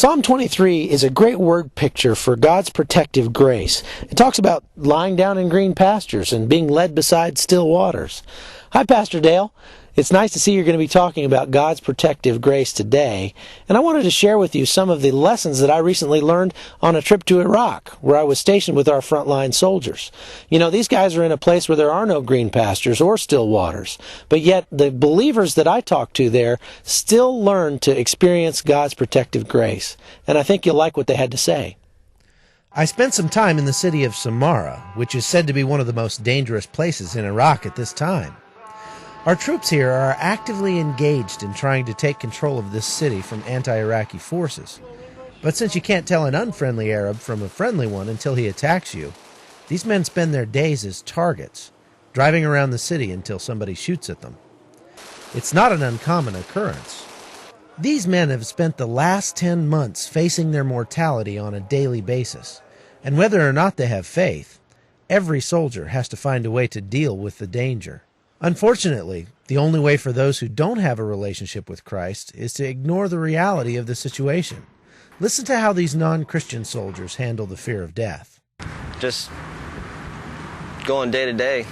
Psalm 23 is a great word picture for God's protective grace. It talks about lying down in green pastures and being led beside still waters. Hi, Pastor Dale. It's nice to see you're going to be talking about God's protective grace today. And I wanted to share with you some of the lessons that I recently learned on a trip to Iraq, where I was stationed with our frontline soldiers. You know, these guys are in a place where there are no green pastures or still waters. But yet, the believers that I talked to there still learned to experience God's protective grace. And I think you'll like what they had to say. I spent some time in the city of Samarra, which is said to be one of the most dangerous places in Iraq at this time. Our troops here are actively engaged in trying to take control of this city from anti-Iraqi forces. But since you can't tell an unfriendly Arab from a friendly one until he attacks you, these men spend their days as targets, driving around the city until somebody shoots at them. It's not an uncommon occurrence. These men have spent the last 10 months facing their mortality on a daily basis, and whether or not they have faith, every soldier has to find a way to deal with the danger. Unfortunately, the only way for those who don't have a relationship with Christ is to ignore the reality of the situation. Listen to how these non-Christian soldiers handle the fear of death. Just going day to day,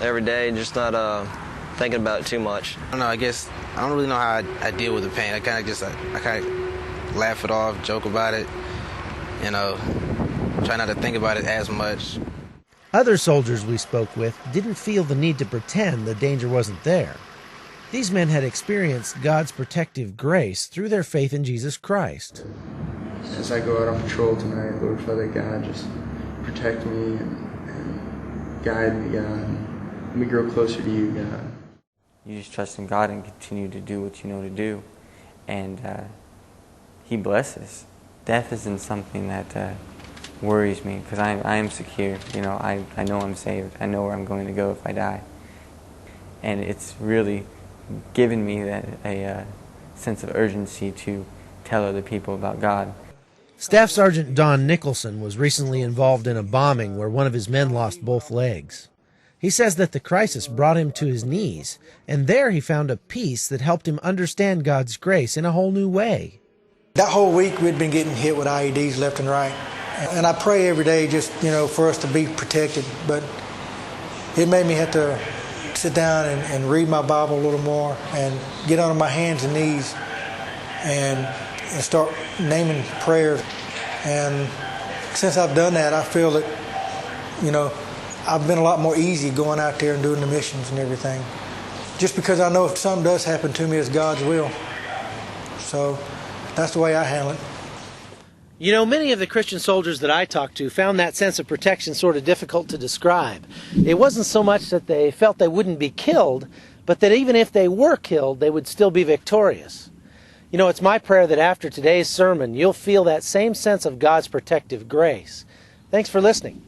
every day, just not thinking about it too much. I don't know, I guess I don't really know how I deal with the pain. I kind of laugh it off, joke about it, try not to think about it as much. Other soldiers we spoke with didn't feel the need to pretend the danger wasn't there. These men had experienced God's protective grace through their faith in Jesus Christ. As I go out on patrol tonight, Lord Father God, just protect me and guide me, God, and let me grow closer to you, God. You just trust in God and continue to do what you know to do, and He blesses. Death isn't something that worries me, because I am secure. I know I'm saved. I know where I'm going to go if I die. And it's really given me a sense of urgency to tell other people about God. Staff Sergeant Don Nicholson was recently involved in a bombing where one of his men lost both legs. He says that the crisis brought him to his knees, and there he found a peace that helped him understand God's grace in a whole new way. That whole week we'd been getting hit with IEDs left and right. And I pray every day just, for us to be protected. But it made me have to sit down and read my Bible a little more and get on my hands and knees and start naming prayers. And since I've done that, I feel that, I've been a lot more easy going out there and doing the missions and everything. Just because I know if something does happen to me, it's God's will. So that's the way I handle it. Many of the Christian soldiers that I talked to found that sense of protection sort of difficult to describe. It wasn't so much that they felt they wouldn't be killed, but that even if they were killed, they would still be victorious. It's my prayer that after today's sermon, you'll feel that same sense of God's protective grace. Thanks for listening.